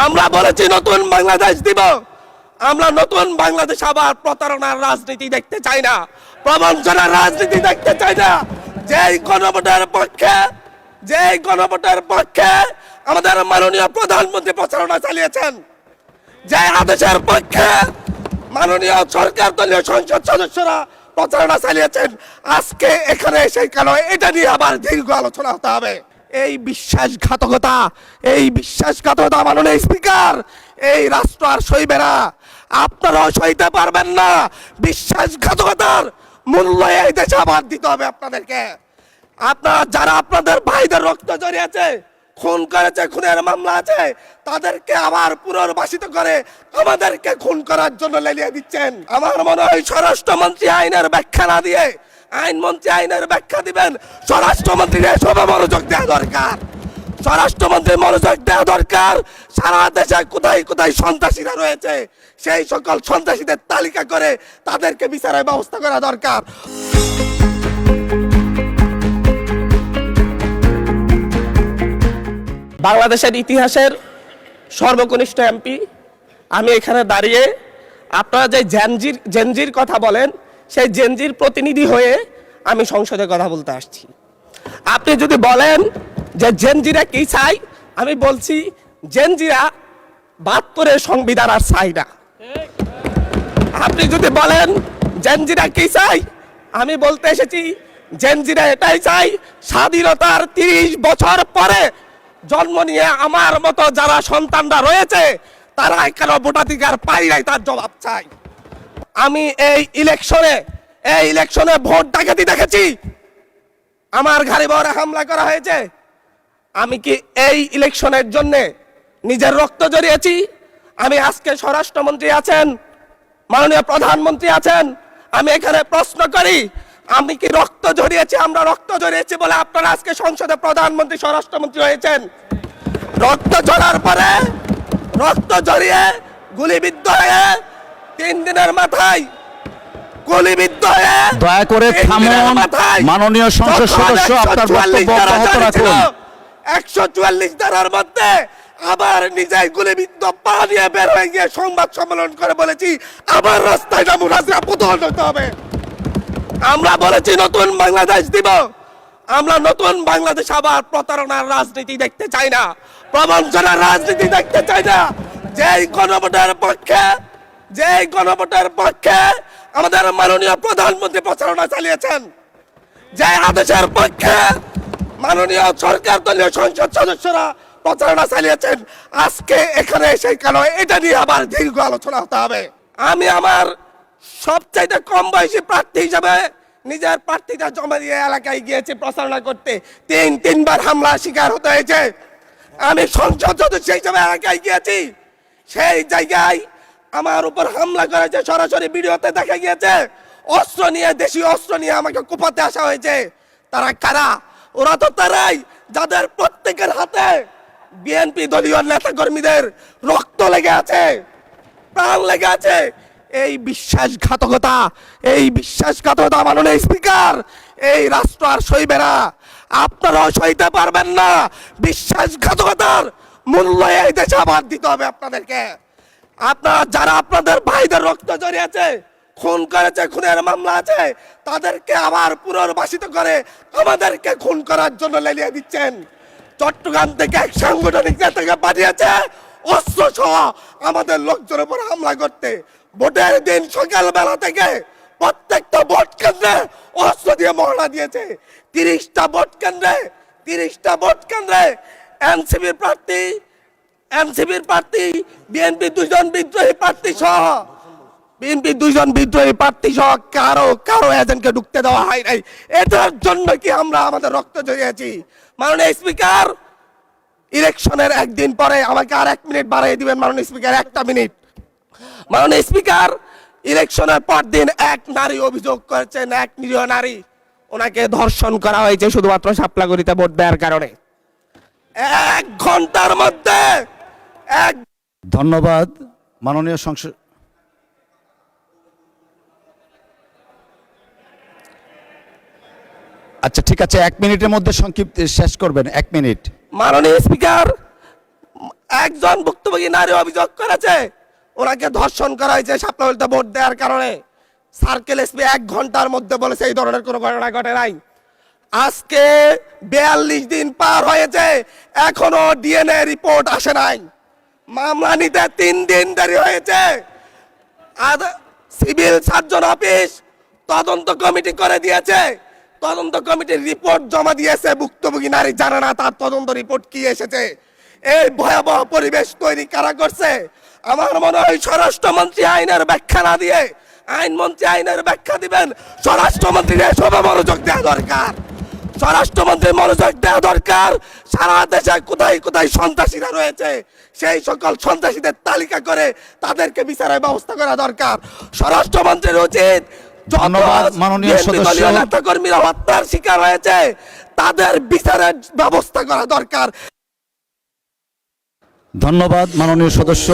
আমরা বলেছি নতুন বাংলাদেশ দিব। আমরা নতুন বাংলাদেশ আবার প্রতারণার রাজনীতি দেখতে চাই না, প্রবঞ্চনার রাজনীতি দেখতে চাই না। যেই গণভোটের পক্ষে আমাদের মাননীয় প্রধানমন্ত্রী প্রচারণা চালিয়েছেন, যে আদেশের পক্ষে মাননীয় সরকার দলীয় সংসদ সদস্যরা প্রচারণা চালিয়েছেন, আজকে এখানে এসে কেন এটা নিয়ে আবার দীর্ঘ আলোচনা হতে হবে? এই বিশ্বাসঘাতকতা মাননীয় স্পিকার, এই রাষ্ট্র আর সইবে না। আপনারাও সইতে পারবেন না। বিশ্বাসঘাতকতার মূল্য এই দেশে আবার দিতে হবে আপনাদেরকে। আপনারা যারা আপনাদের ভাইদের রক্ত জড়িয়েছে, খুন করেছে, খুনের মামলা আছে, তাদেরকে আবার পুনর্বাসিত করে আমাদেরকে খুন করার জন্য লেলিয়ে দিচ্ছেন। আমার মনে হয় স্বরাষ্ট্রমন্ত্রী আইনের ব্যাখ্যা না দিয়ে আইনমন্ত্রী আইনের ব্যাখ্যা দিবেন। স্বরাষ্ট্রমন্ত্রীর এসবে মনোযোগ দেওয়া দরকার। স্বরাষ্ট্রমন্ত্রীর মনোযোগ দেওয়া দরকার। সারা দেশে কোথায় কোথায় সন্ত্রাসীরা রয়েছে, সেই সকল সন্ত্রাসীদের তালিকা করে তাদেরকে বিচারের ব্যবস্থা করা দরকার। বাংলাদেশের ইতিহাসের সর্বকনিষ্ঠ এমপি আমি এখানে দাঁড়িয়ে, আপনারা যে জেনজির কথা বলেন, সেই জেনজির প্রতিনিধি হয়ে আমি সংসদে কথা বলতে আসছি। আপনি যদি বলেন যে জেনজিরা কি চাই, আমি বলছি জেনজিরা ৭২-এর সংবিধান আর চাই না। আপনি যদি বলেন জেনজিরা কি চাই, আমি বলতে এসেছি জেনজিরা এটাই চাই, স্বাধীনতার ৩০ বছর পরে জন্ম নিয়ে আমার মতো যারা সন্তানরা রয়েছে তারা কেন ভোটাধিকার পাই নাই, তার জবাব চাই। আমি এই ইলেকশনে ভোট ডাকাতি দেখেছি, আমার গাড়ি বহরে হামলা করা হয়েছে। আমি কি এই ইলেকশনের জন্য নিজের রক্ত জড়িয়েছি? আমি আজকে স্বরাষ্ট্রমন্ত্রী আছেন, মাননীয় প্রধানমন্ত্রী আছেন, আমি এখানে প্রশ্ন করি, আমি কি রক্ত জড়িয়েছি? আমরা রক্ত জড়িয়েছি বলে আপনারা আজকে সংসদে প্রধানমন্ত্রী স্বরাষ্ট্রমন্ত্রী হয়েছেন। রক্ত ঝরার পরে, রক্ত জড়িয়ে গুলিবিদ্ধ হয়ে ৩ দিনের মাথায় গুলিবিদ্ধ হয়ে, দয়া করে থামুন মাননীয় সংসদ সদস্য, আপনার বক্তব্য অব্যাহত রাখুন। ১৪৪ ধারার মধ্যে আবার নিজেই গুলিবিদ্ধ পা নিয়ে বের হয়ে গিয়ে সংবাদ সম্মেলন করে বলেছি আবার রাস্তায় নামুন, হাসিনা প্রতিহত হতে হবে। আমরা বলেছি নতুন বাংলাদেশ দিব। আমরা নতুন বাংলাদেশ আবার প্রতারণার রাজনীতি দেখতে চাই না, প্রবঞ্চনার রাজনীতি দেখতে চাই না। যেই গণভোটের পক্ষে আমাদের মাননীয় প্রধানমন্ত্রী প্রচারণা চালিয়েছেন, যে আদেশের পক্ষে মাননীয় সরকার দলীয় সংসদ সদস্যরা প্রচারণা চালিয়েছেন, আজকে এখানে এসে কেন এটা নিয়ে আবার দীর্ঘ আলোচনা হতে হবে? আমি আমার সবচাইতে কম বয়সী প্রার্থী হিসাবে নিজের প্রার্থীটা জমা দিয়ে এলাকায় গিয়েছি প্রচারণা করতে, ৩বার হামলা শিকার হতে হয়েছে। আমি সংসদ সদস্য হিসাবে এলাকায় গিয়েছি, সেই জায়গায় আমার উপর হামলা করেছে, সরাসরি ভিডিওতে দেখা গিয়েছে। অস্ত্র নিয়ে, দেশীয় অস্ত্র নিয়ে আমাকে কোপাতে আসা হয়েছে। তারা কারা? ওরা তো তারাই যাদের প্রত্যেকের হাতে বিএনপি দলীয় নেতা কর্মীদের রক্ত লেগে আছে, প্রাণ লেগে আছে। এই বিশ্বাসঘাতকতা মাননীয় স্পিকার, এই রাষ্ট্র আর সইবে না। আপনারাও সইতে পারবেন না। বিশ্বাসঘাতকতার মূল্য এই দেশে আবার দিতে হবে আপনাদেরকে। আপনারা যারা আপনাদের ভাইদের রক্ত জড়িয়েছে, খুন করেছে, খুনের মামলা আছে, তাদেরকে আবার পুনর্বাসিত করে আমাদেরকে খুন করার জন্য লেলিয়ে দিচ্ছেন। চট্টগ্রাম থেকে এক সাংগঠনিক নেতাকে পাঠিয়েছে অস্ত্র সহ আমাদের লোকজনের উপর হামলা করতে। ভোটের দিন সকালবেলা থেকে প্রত্যেকটা ভোট কেন্দ্রে অস্ত্র দিয়ে মহড়া দিয়েছে। 30টা ভোট কেন্দ্রে এনসিপির প্রার্থী, বিএনপি 2জন বিদ্রোহী প্রার্থী সহ কারো এজেন্টকে ঢুকতে দেওয়া হয় নাই। এটার জন্য কি আমরা আমাদের রক্ত জড়িয়েছি? মাননীয় স্পিকার, ইলেকশনের একদিন পরে আমাকে আর 1 মিনিট বাড়িয়ে দিবেন মাননীয় স্পিকার, 1টা মিনিট। মাননীয় স্পিকার, ইলেকশনের পর দিন এক নারী অভিযোগ করেছেন, এক নিরীহ নারী, ওনাকে ধর্ষণ করা হয়েছে শুধুমাত্র শাপলাগড়িতে ভোট দেওয়ার কারণে। 1 ঘন্টার মধ্যে ধন্যবাদ মাননীয় সংসদ। আচ্ছা ঠিক আছে, 1 মিনিটের মধ্যে সংক্ষিপ্ত শেষ করবেন, 1 মিনিট। মাননীয় স্পিকার, একজন ভুক্তভোগী নারী অভিযোগ করেছে ওনাকে ধর্ষণ করা হয়েছে শাপলাবলিতে ভোট দেওয়ার কারণে। সার্কেল এসপি 1 ঘন্টার মধ্যে বলেছে এই ধরনের কোনো ঘটনা ঘটে নাই। আজকে 42 দিন পার হয়েছে, এখনো ডিএনএ রিপোর্ট আসে নাই। মামলা নিতে 3 দিন দেরি হয়েছে। সিভিল সার্জন অফিস তদন্ত কমিটি করে দিয়েছে, তদন্ত কমিটির রিপোর্ট জমা দিয়েছে, ভুক্তভোগী নারী জানে না তার তদন্ত রিপোর্ট কি এসেছে। এই ভয়াবহ পরিবেশ তৈরি কারা করছে? আমার মনে হয় স্বরাষ্ট্রমন্ত্রী আইনের ব্যাখ্যা না দিয়ে, আইনমন্ত্রী আইনের ব্যাখ্যা দিবেন, স্বরাষ্ট্রমন্ত্রীর এসবে মনোযোগ দেওয়া দরকার। স্বরাষ্ট্রমন্ত্রীর মনোযোগ দেওয়া দরকার। সারা দেশে কোথায় কোথায় সন্ত্রাসীরা রয়েছে সেই সকল সন্ত্রাসীদের তালিকা করে তাদেরকে বিচারের ব্যবস্থা করা দরকার। স্বরাষ্ট্রমন্ত্রীর উচিত ধন্যবাদ মাননীয় সদস্য। নেতা কর্মীরা হত্যার শিকার হয়েছে তাদের বিচারের ব্যবস্থা করা দরকার। ধন্যবাদ মাননীয় সদস্য।